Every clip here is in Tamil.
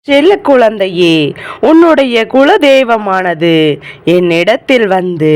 செல்ல குழந்தையே, உன்னுடைய குலதெய்வமானது என்னிடத்தில் வந்து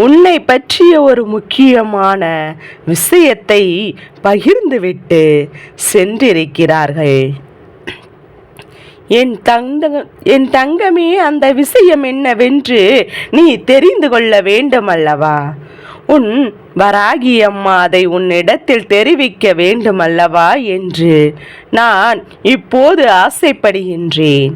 உன்னை பற்றிய ஒரு முக்கியமான விஷயத்தை பகிர்ந்துவிட்டு சென்றிருக்கிறார்கள். என் தங்கமே, அந்த விஷயம் என்னவென்று நீ தெரிந்து கொள்ள வேண்டும் அல்லவா? உன் வராகி அம்மா அதை உன்னிடத்தில் தெரிவிக்க வேண்டுமல்லவா என்று நான் இப்போது ஆசைப்படுகின்றேன்.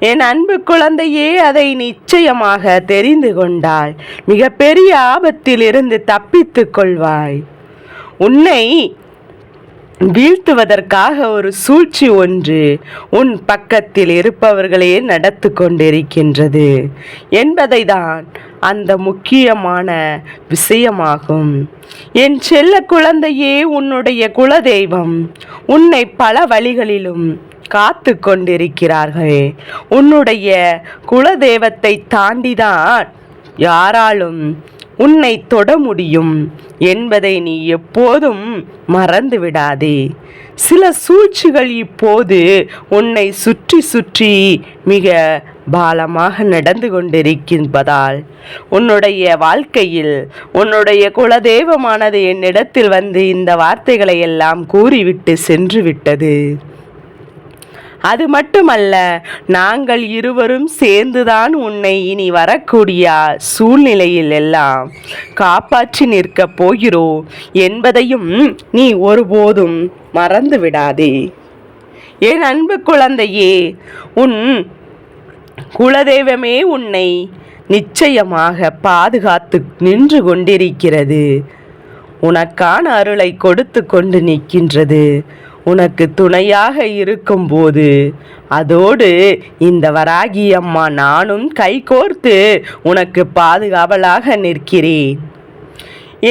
என் அன்பு குழந்தையே, அதை நிச்சயமாக தெரிந்து கொண்டால் மிக பெரிய ஆபத்தில் இருந்து தப்பித்துக் கொள்வாய். உன்னை வீழ்த்துவதற்காக ஒரு சூழ்ச்சி ஒன்று உன் பக்கத்தில் இருப்பவர்களே நடத்து கொண்டிருக்கின்றது என்பதை தான் அந்த முக்கியமான விஷயமாகும். என் செல்ல குழந்தையே, உன்னுடைய குலதெய்வம் உன்னை பல வழிகளிலும் காத்து கொண்டிருக்கிறார்கள். உன்னுடைய குலதெய்வத்தை தாண்டிதான் யாராலும் உன்னை தொட முடியும் என்பதை நீ எப்போதும் மறந்து விடாதே. சில சூழ்ச்சிகள் இப்போது உன்னை சுற்றி சுற்றி மிக பாலமாக நடந்து கொண்டிருக்கின்றதால் உன்னுடைய வாழ்க்கையில் உன்னுடைய குலதெய்வமானது என்னிடத்தில் வந்து இந்த வார்த்தைகளை எல்லாம் கூறிவிட்டு சென்று விட்டது. அது மட்டுமல்ல, நாங்கள் இருவரும் சேர்ந்துதான் உன்னை இனி வரக்கூடிய சூழ்நிலையில் எல்லாம் காப்பாற்றி நிற்கப் போகிறோம் என்பதையும் நீ ஒருபோதும் மறந்து விடாதே. என் அன்பு குழந்தையே, உன் குலதெய்வமே உன்னை நிச்சயமாக பாதுகாத்து நின்று கொண்டிருக்கிறது. உனக்கான அருளை கொடுத்து கொண்டு நிற்கின்றது. உனக்கு துணையாக இருக்கும்போது அதோடு இந்த வராகி அம்மா நானும் கைகோர்த்து உனக்கு பாதுகாவலாக நிற்கிறேன்.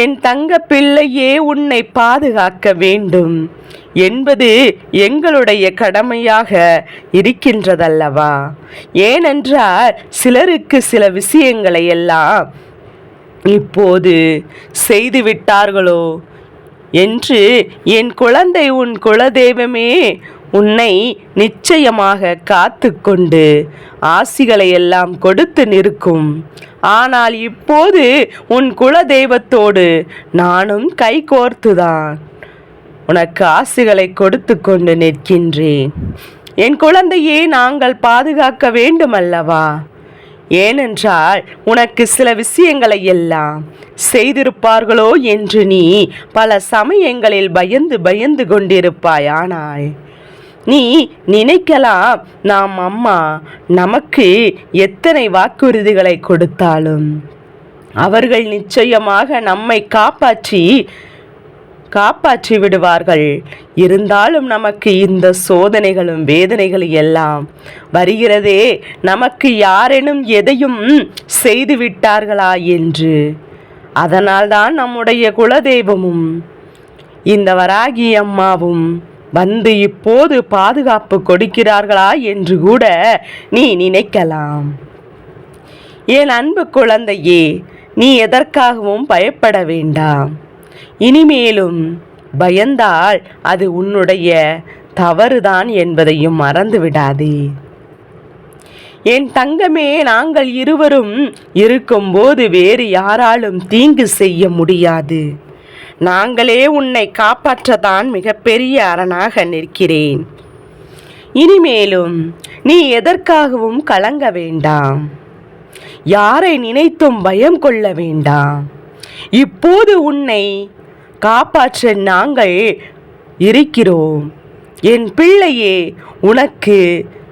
என் தங்க பிள்ளையே, உன்னை பாதுகாக்க வேண்டும் என்பது எங்களுடைய கடமையாக இருக்கின்றதல்லவா? ஏனென்றால் சிலருக்கு சில விஷயங்களை எல்லாம் இப்போது செய்துவிட்டார்களோ என்று என் குழந்தை, உன் குலதெய்வமே உன்னை நிச்சயமாக காத்து கொண்டு ஆசிகளை எல்லாம் கொடுத்து நிற்கும். ஆனால் இப்போது உன் குலதெய்வத்தோடு நானும் கைகோர்த்துதான் உனக்கு ஆசிகளை கொடுத்து கொண்டு நிற்கின்றேன். என் குழந்தையே, நாங்கள் பாதுகாக்க வேண்டும் அல்லவா? ஏனென்றால் உனக்கு சில விஷயங்களை எல்லாம் செய்திருப்பார்களோ என்று நீ பல சமயங்களில் பயந்து பயந்து கொண்டிருப்பாய். ஆனால் நீ நினைக்கலாம், நாம் அம்மா நமக்கு எத்தனை வாக்குறுதிகளை கொடுத்தாலும் அவர்கள் நிச்சயமாக நம்மை காப்பாற்றி விடுவார்கள். இருந்தாலும் நமக்கு இந்த சோதனைகளும் வேதனைகளும் எல்லாம் வருகிறதே, நமக்கு யாரேனும் எதையும் செய்து விட்டார்களா என்று. அதனால்தான் நம்முடைய குலதெய்வமும் இந்த வராகி அம்மாவும் வந்து இப்போது பாதுகாப்பு கொடுக்கிறார்களா என்று கூட நீ நினைக்கலாம். என் அன்பு குழந்தையே, நீ எதற்காகவும் பயப்பட வேண்டாம். இனிமேலும் பயந்தால் அது உன்னுடைய தவறுதான் என்பதையும் மறந்து விடாதே. என் தங்கமே, நாங்கள் இருவரும் இருக்கும்போது வேறு யாராலும் தீங்கு செய்ய முடியாது. நாங்களே உன்னை காப்பாற்றத்தான் மிகப்பெரிய அரணாக நிற்கிறேன். இனிமேலும் நீ எதற்காகவும் கலங்க வேண்டாம். யாரை நினைத்தும் பயம் கொள்ள வேண்டாம். இப்போது உன்னை காப்பாற்ற நாங்கள் இருக்கிறோம். என் பிள்ளையே, உனக்கு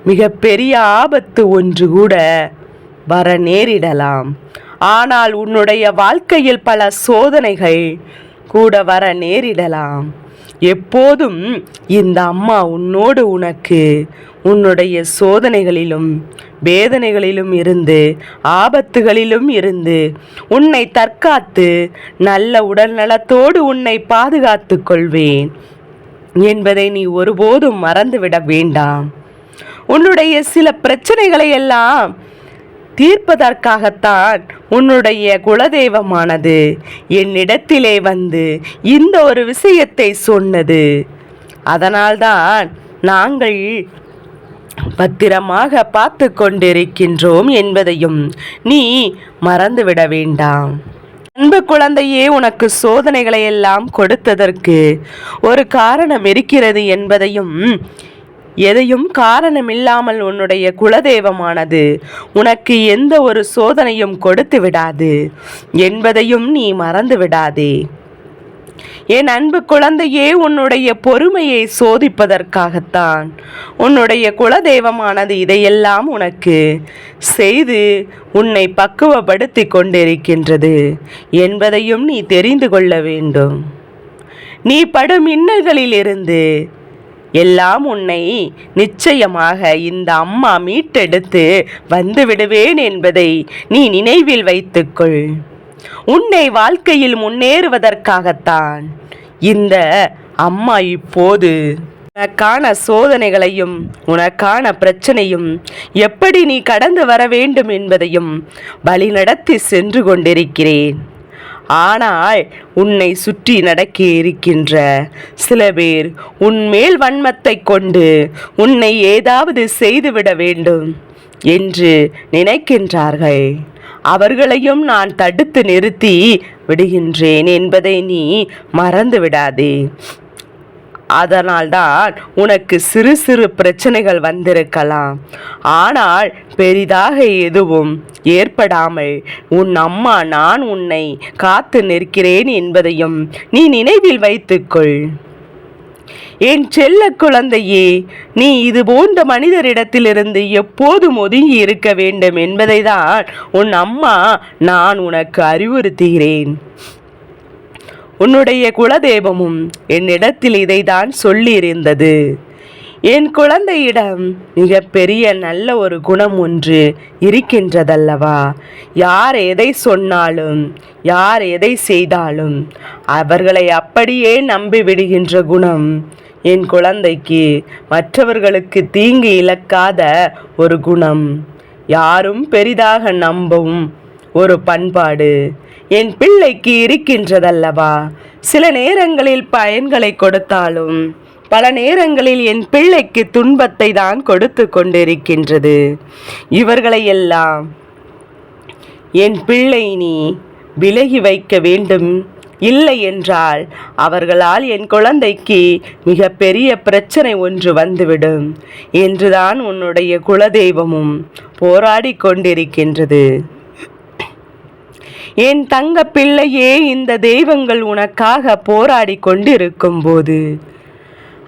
மிக பெரிய ஆபத்து ஒன்று கூட வர நேரிடலாம். ஆனால் உன்னுடைய வாழ்க்கையில் பல சோதனைகள் கூட வர நேரிடலாம். எப்போதும் இந்த அம்மா உன்னோடு உனக்கு உன்னுடைய சோதனைகளிலும் வேதனைகளிலும் இருந்து ஆபத்துகளிலும் இருந்து உன்னை தற்காத்து நல்ல உடல் நலத்தோடு உன்னை பாதுகாத்து கொள்வேன் என்பதை நீ ஒருபோதும் மறந்துவிட வேண்டாம். உன்னுடைய சில பிரச்சனைகளை எல்லாம் தீர்ப்பதற்காகத்தான் உன்னுடைய குலதெய்வமானது என்னிடத்திலே வந்து இந்த ஒரு விஷயத்தை சொன்னது. அதனால்தான் நாங்கள் பத்திரமாக பார்த்து கொண்டிருக்கின்றோம் என்பதையும் நீ மறந்துவிட வேண்டாம். அன்பு குழந்தையே, உனக்கு சோதனைகளை எல்லாம் கொடுத்ததற்கு ஒரு காரணம் இருக்கிறது என்பதையும், எதையும் காரணமில்லாமல் உன்னுடைய குலதெய்வமானது உனக்கு எந்த ஒரு சோதனையும் கொடுத்து விடாது என்பதையும் நீ மறந்து விடாதே. என் அன்பு குழந்தையே, உன்னுடைய பொறுமையை சோதிப்பதற்காகத்தான் உன்னுடைய குலதெய்வமானது இதையெல்லாம் உனக்கு செய்து உன்னை பக்குவப்படுத்தி கொண்டிருக்கின்றது என்பதையும் நீ தெரிந்து கொள்ள வேண்டும். நீ படும் இன்னல்களிலிருந்து எல்லாம் உன்னை நிச்சயமாக இந்த அம்மா மீட்டெடுத்து வந்து விடுவேன் என்பதை நீ நினைவில் வைத்துக்கொள். உன்னை வாழ்க்கையில் முன்னேறுவதற்காகத்தான் இந்த அம்மா இப்போது உனக்கான சோதனைகளையும் உனக்கான பிரச்சனையும் எப்படி நீ கடந்து வர வேண்டும் என்பதையும் வழிநடத்தி சென்று கொண்டிருக்கிறேன். ஆனால் உன்னை சுற்றி நடக்க இருக்கின்ற சில பேர் உன்மேல் வன்மத்தை கொண்டு உன்னை ஏதாவது செய்துவிட வேண்டும் என்று நினைக்கின்றார்கள். அவர்களையும் நான் தடுத்து நிறுத்தி விடுகின்றேன் என்பதை நீ மறந்து விடாதே. அதனால்தான் உனக்கு சிறு சிறு பிரச்சனைகள் வந்திருக்கலாம். ஆனால் பெரிதாக எதுவும் ஏற்படாமல் உன் அம்மா நான் உன்னை காத்து நிற்கிறேன் என்பதையும் நீ நினைவில் வைத்துக்கொள். என் செல்ல குழந்தையே, நீ இது போன்ற மனிதரிடத்திலிருந்து எப்போதும் ஒதுங்கி இருக்க வேண்டும் என்பதை தான் உன் அம்மா நான் உனக்கு அறிவுறுத்துகிறேன். உன்னுடைய குலதெய்வமும் என்னிடத்தில் இதைதான் சொல்லியிருந்தது. என் குழந்தையிடம் மிக பெரிய நல்ல ஒரு குணம் ஒன்று இருக்கின்றதல்லவா? யார் எதை சொன்னாலும் யார் எதை செய்தாலும் அவர்களை அப்படியே நம்பி விடுகின்ற குணம் என் குழந்தைக்கு, மற்றவர்களுக்கு தீங்கு இழக்காத ஒரு குணம், யாரும் பெரிதாக நம்பவும் ஒரு பண்பாடு என் பிள்ளைக்கு இருக்கின்றதல்லவா? சில நேரங்களில் பயன்களை கொடுத்தாலும் பல நேரங்களில் என் பிள்ளைக்கு துன்பத்தை தான் கொடுத்து கொண்டிருக்கின்றது. இவர்களையெல்லாம் என் பிள்ளை நீ விலகி வைக்க வேண்டும். இல்லை என்றால் அவர்களால் என் குழந்தைக்கு மிக பெரிய பிரச்சனை ஒன்று வந்துவிடும் என்றுதான் உன்னுடைய குலதெய்வமும் போராடி கொண்டிருக்கின்றது. என் தங்க பிள்ளையே, இந்த தெய்வங்கள் உனக்காக போராடி கொண்டிருக்கும் போது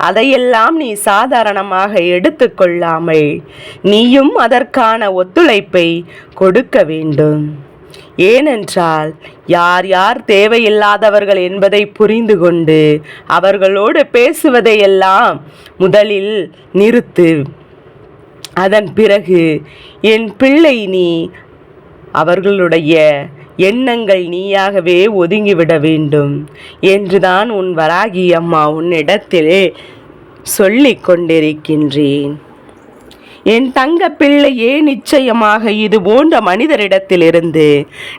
அதையெல்லாம் நீ சாதாரணமாக எடுத்துக்கொள்ளாமல் நீயும் அதற்கான ஒத்துழைப்பை கொடுக்க வேண்டும். ஏனென்றால் யார் யார் தேவையில்லாதவர்கள் என்பதை புரிந்து கொண்டு அவர்களோடு பேசுவதையெல்லாம் முதலில் நிறுத்து. அதன் பிறகு என் பிள்ளை நீ அவர்களுடைய எண்ணங்கள் நீயாகவே ஒதுங்கிவிட வேண்டும் என்றுதான் உன் வராகி அம்மா உன்னிடத்தில் சொல்லிக் கொண்டிருக்கின்றேன். என் தங்க பிள்ளையே, நிச்சயமாக இது போன்ற மனிதரிடத்திலிருந்து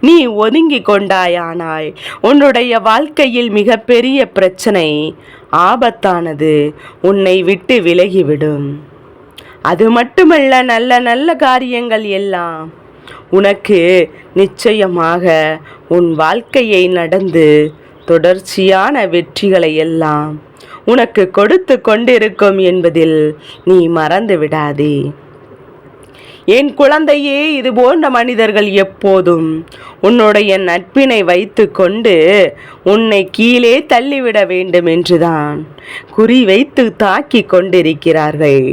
நீ ஒதுங்கி கொண்டாயானால் உன்னுடைய வாழ்க்கையில் மிக பெரிய பிரச்சனை, ஆபத்தானது உன்னை விட்டு விலகிவிடும். அது மட்டுமல்ல, நல்ல நல்ல காரியங்கள் எல்லாம் உனக்கு நிச்சயமாக உன் வாழ்க்கையை நடந்து தொடர்ச்சியான வெற்றிகளை எல்லாம் உனக்கு கொடுத்து கொண்டிருக்கும் என்பதில் நீ மறந்து விடாதே. என் குழந்தையே, இது போன்ற மனிதர்கள் எப்போதும் உன்னுடைய நட்பினை வைத்து கொண்டு உன்னை கீழே தள்ளிவிட வேண்டும் என்றுதான் குறி வைத்து தாக்கி கொண்டிருக்கிறார்கள்.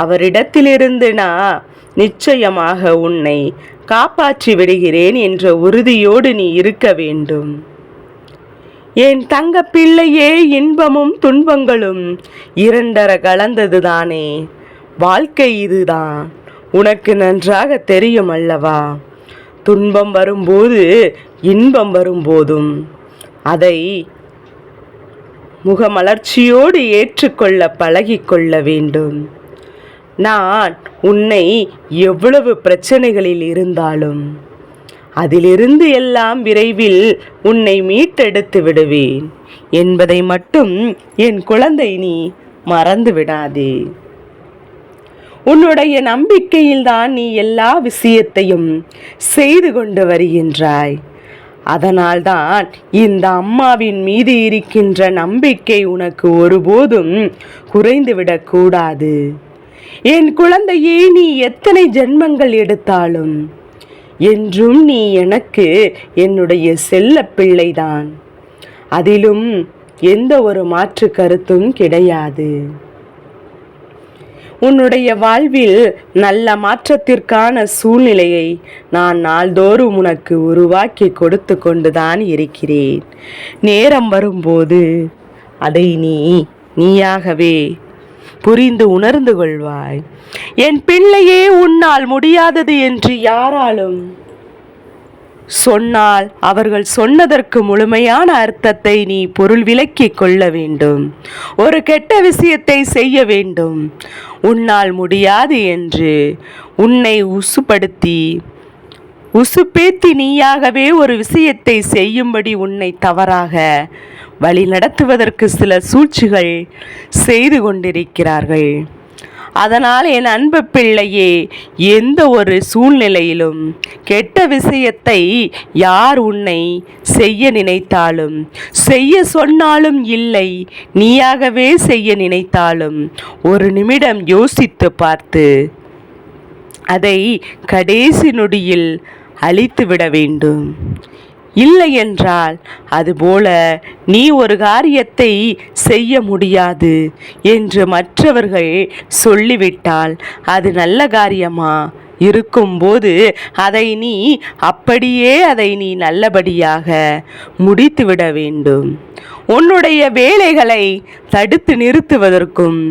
அவரிடத்திலிருந்து நான் நிச்சயமாக உன்னை காப்பாற்றி விடுகிறேன் என்ற உறுதியோடு நீ இருக்க வேண்டும். என் தங்க பிள்ளையே, இன்பமும் துன்பங்களும் இரண்டர கலந்ததுதானே வாழ்க்கை. இதுதான் உனக்கு நன்றாக தெரியும் அல்லவா? துன்பம் வரும்போது இன்பம் வரும்போதும் அதை முகமலர்ச்சியோடு ஏற்றுக்கொள்ள பழகிக்கொள்ள வேண்டும். நான் உன்னை எவ்வளவு பிரச்சனைகளில் இருந்தாலும் அதிலிருந்து எல்லாம் விரைவில் உன்னை மீட்டெடுத்து விடுவேன் என்பதை மட்டும் என் குழந்தை நீ மறந்து விடாதே. உன்னுடைய நம்பிக்கையில்தான் நீ எல்லா விஷயத்தையும் செய்து கொண்டு வருகின்றாய். அதனால்தான் இந்த அம்மாவின் மீது இருக்கின்ற நம்பிக்கை உனக்கு ஒருபோதும் குறைந்துவிடக்கூடாது. என் குழந்தையே, நீ எத்தனை ஜென்மங்கள் எடுத்தாலும் என்றும் நீ எனக்கு என்னுடைய செல்ல பிள்ளைதான். அதிலும் எந்த ஒரு மாற்று கருத்தும் கிடையாது. உன்னுடைய வாழ்வில் நல்ல மாற்றத்திற்கான சூழ்நிலையை நான் நாள்தோறும் உனக்கு உருவாக்கி கொடுத்து கொண்டுதான் இருக்கிறேன். நேரம் வரும்போது அதை நீயாகவே புரிந்து உணர்ந்து கொள்வாய். என் பிள்ளையே, உன்னால் முடியாதது என்று யாராலும் சொன்னால் அவர்கள் சொன்னதற்கு முழுமையான அர்த்தத்தை நீ பொருள் விளக்கிக் கொள்ள வேண்டும். ஒரு கெட்ட விஷயத்தை செய்ய வேண்டும். உன்னால் முடியாது என்று உன்னை உசுப்பேத்தி நீயாகவே ஒரு விஷயத்தை செய்யும்படி உன்னை தவறாக வழி நடத்துவதற்கு சில சூழ்ச்சிகள் செய்து கொண்டிருக்கிறார்கள். அதனால் என் அன்பு பிள்ளையே, எந்த ஒரு சூழ்நிலையிலும் கெட்ட விஷயத்தை யார் உன்னை செய்ய நினைத்தாலும், செய்ய சொன்னாலும் இல்லை, நீயாகவே செய்ய நினைத்தாலும் ஒரு நிமிடம் யோசித்து பார்த்து அதை கடைசி நொடியில் அழித்துவிட வேண்டும். இல்லை என்றால் அதுபோல நீ ஒரு காரியத்தை செய்ய முடியாது என்று மற்றவர்கள் சொல்லிவிட்டால் அது நல்ல காரியமா இருக்கும்போது அதை நீ நல்லபடியாக முடித்துவிட வேண்டும். உன்னுடைய வேலைகளை தடுத்து நிறுத்துவதற்கும்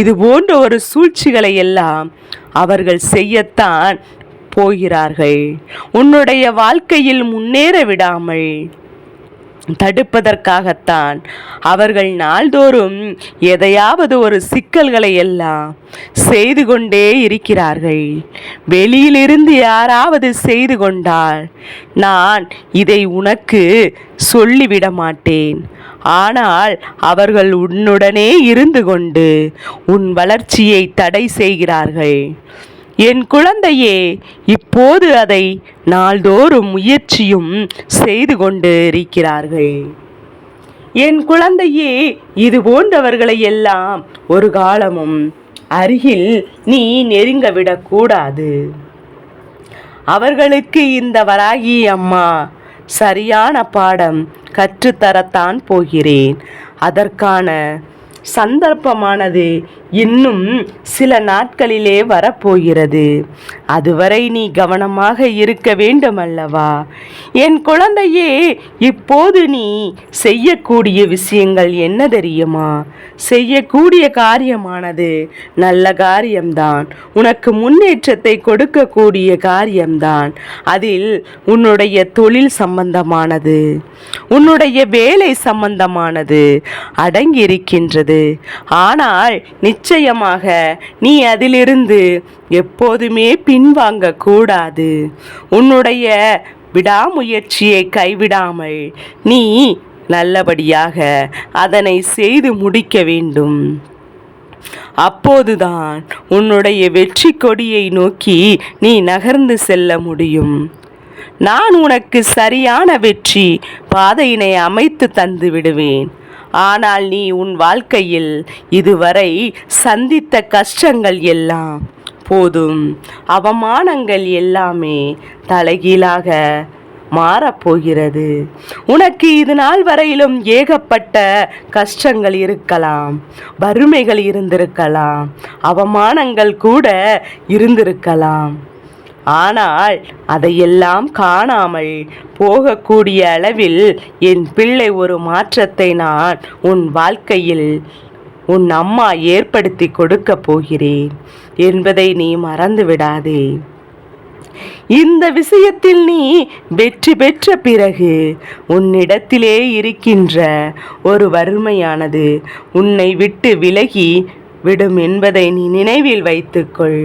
இது போன்ற ஒரு சூழ்ச்சிகளை எல்லாம் அவர்கள் செய்யத்தான் போகிறார்கள். உன்னுடைய வாழ்க்கையில் முன்னேற விடாமல் தடுப்பதற்காகத்தான் அவர்கள் நாள்தோறும் எதையாவது ஒரு சிக்கல்களை எல்லாம் செய்து கொண்டே இருக்கிறார்கள். வெளியிலிருந்து யாராவது செய்து கொண்டால் நான் இதை உனக்கு சொல்லிவிட மாட்டேன். ஆனால் அவர்கள் உன்னுடனே இருந்து கொண்டு உன் வளர்ச்சியை தடை செய்கிறார்கள். என் குழந்தையே, இப்போது அதை நாள்தோறும் முயற்சியும் செய்து கொண்டு இருக்கிறார்கள். என் குழந்தையே, இது போன்றவர்களை எல்லாம் ஒரு காலமும் அருகில் நீ நெருங்க விடக்கூடாது. அவர்களுக்கு இந்த வராகி அம்மா சரியான பாடம் கற்றுத்தரத்தான் போகிறேன். அதற்கான சந்தர்ப்பமானது இன்னும் சில நாட்களிலே வரப்போகிறது. அதுவரை நீ கவனமாக இருக்க வேண்டும் அல்லவா? என் குழந்தையே, இப்போது நீ செய்யக்கூடிய விஷயங்கள் என்ன தெரியுமா? செய்யக்கூடிய காரியமானது நல்ல காரியம்தான். உனக்கு முன்னேற்றத்தை கொடுக்கக்கூடிய காரியம்தான். அதில் உன்னுடைய தொழில் சம்பந்தமானது, உன்னுடைய வேலை சம்பந்தமானது அடங்கி இருக்கின்றது. ஆனால் நிச்சயமாக நீ அதிலிருந்து எப்போதுமே பின்வாங்க கூடாது. உன்னுடைய விடாமுயற்சியை கைவிடாமல் நீ நல்லபடியாக அதனை செய்து முடிக்க வேண்டும். அப்போதுதான் உன்னுடைய வெற்றி கொடியை நோக்கி நீ நகர்ந்து செல்ல முடியும். நான் உனக்கு சரியான வெற்றி பாதையினை அமைத்து தந்து விடுவேன். ஆனால் நீ உன் வாழ்க்கையில் இதுவரை சந்தித்த கஷ்டங்கள் எல்லாம் போதும். அவமானங்கள் எல்லாமே தலைகீழாக மாறப்போகிறது. உனக்கு இது நாள் வரையிலும் ஏகப்பட்ட கஷ்டங்கள் இருக்கலாம், வறுமைகள் இருந்திருக்கலாம், அவமானங்கள் கூட இருந்திருக்கலாம். ஆனால் அதையெல்லாம் காணாமல் போகக்கூடிய அளவில் என் பிள்ளை ஒரு மாற்றத்தை நான் உன் வாழ்க்கையில் உன் அம்மா ஏற்படுத்தி கொடுக்க போகிறேன் என்பதை நீ மறந்து விடாதே. இந்த விஷயத்தில் நீ வெற்றி பெற்ற பிறகு உன்னிடத்திலே இருக்கின்ற ஒரு வறுமையானது உன்னை விட்டு விலகி விடும் என்பதை நீ நினைவில் வைத்துக்கொள்.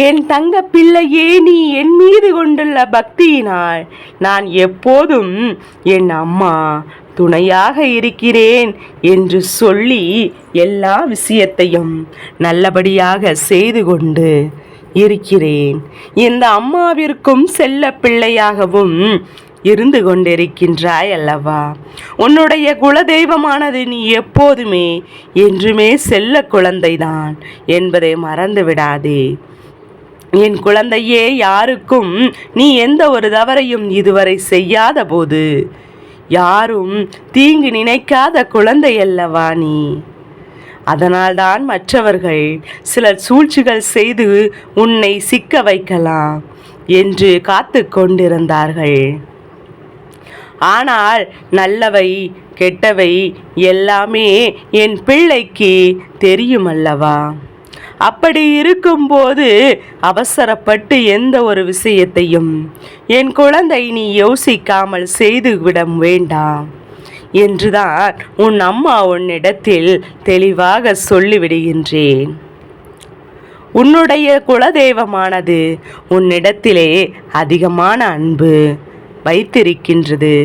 என் தங்க பிள்ளையே, நீ என் மீது கொண்டுள்ள பக்தியினால் நான் எப்போதும் என் அம்மா துணையாக இருக்கிறேன் என்று சொல்லி எல்லா விஷயத்தையும் நல்லபடியாக செய்து கொண்டு இருக்கிறேன். இந்த அம்மாவிற்கும் செல்ல பிள்ளையாகவும் இருந்து கொண்டிருக்கின்றாய் அல்லவா? உன்னுடைய குலதெய்வமானது நீ எப்போதுமே என்றுமே செல்ல குழந்தைதான் என்பதை மறந்து விடாதே. என் குழந்தையே, யாருக்கும் நீ எந்த ஒரு தவறையும் இதுவரை செய்யாத போது யாரும் தீங்கு நினைக்காத குழந்தை அல்லவா நீ? அதனால்தான் மற்றவர்கள் சிலர் சூழ்ச்சிகள் செய்து உன்னை சிக்க வைக்கலாம் என்று காத்து கொண்டிருந்தார்கள். ஆனால் நல்லவை கெட்டவை எல்லாமே என் பிள்ளைக்கு தெரியுமல்லவா? அப்படி இருக்கும்போது அவசரப்பட்டு எந்த ஒரு விஷயத்தையும் என் குழந்தை நீ யோசிக்காமல் செய்துவிட வேண்டாம் என்றுதான் உன் அம்மா உன்னிடத்தில் தெளிவாக சொல்லிவிடுகின்றேன். உன்னுடைய குலதெய்வமானது உன்னிடத்திலே அதிகமான அன்பு வைத்திருக்கின்றது.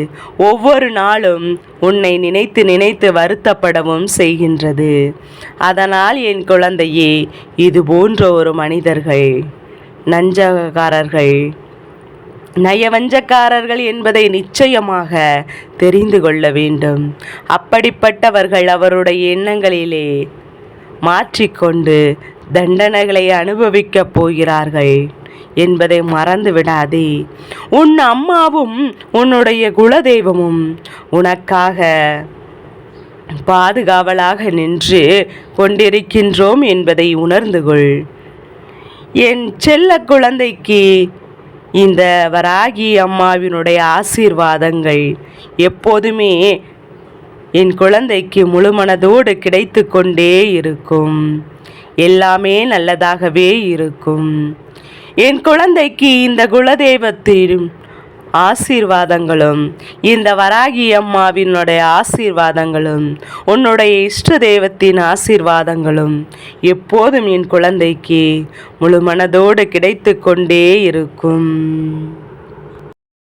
ஒவ்வொரு நாளும் உன்னை நினைத்து நினைத்து வருத்தப்படவும் செய்கின்றது. அதனால் என் குழந்தையே, இது போன்ற ஒரு மனிதர்கள் நஞ்சகாரர்கள், நயவஞ்சக்காரர்கள் என்பதை நிச்சயமாக தெரிந்து கொள்ள வேண்டும். அப்படிப்பட்டவர்கள் அவருடைய எண்ணங்களிலே மாற்றிக்கொண்டு தண்டனைகளை அனுபவிக்கப் போகிறார்கள் என்பதை மறந்து விடாதே. உன் அம்மாவும் உன்னுடைய குலதெய்வமும் உனக்காக பாதுகாவலாக நின்று கொண்டிருக்கின்றோம் என்பதை உணர்ந்து கொள். என் செல்ல குழந்தைக்கு இந்த வராகி அம்மாவினுடைய ஆசீர்வாதங்கள் எப்போதுமே என் குழந்தைக்கு முழுமனதோடு கிடைத்து கொண்டே இருக்கும். எல்லாமே நல்லதாகவே இருக்கும். என் குழந்தைக்கு இந்த குலதெய்வத்தின் ஆசீர்வாதங்களும் இந்த வராகி அம்மாவினுடைய ஆசீர்வாதங்களும் உன்னுடைய இஷ்ட தெய்வத்தின் ஆசீர்வாதங்களும் எப்போதும் என் குழந்தைக்கு முழு மனதோடு கிடைத்து கொண்டே இருக்கும்.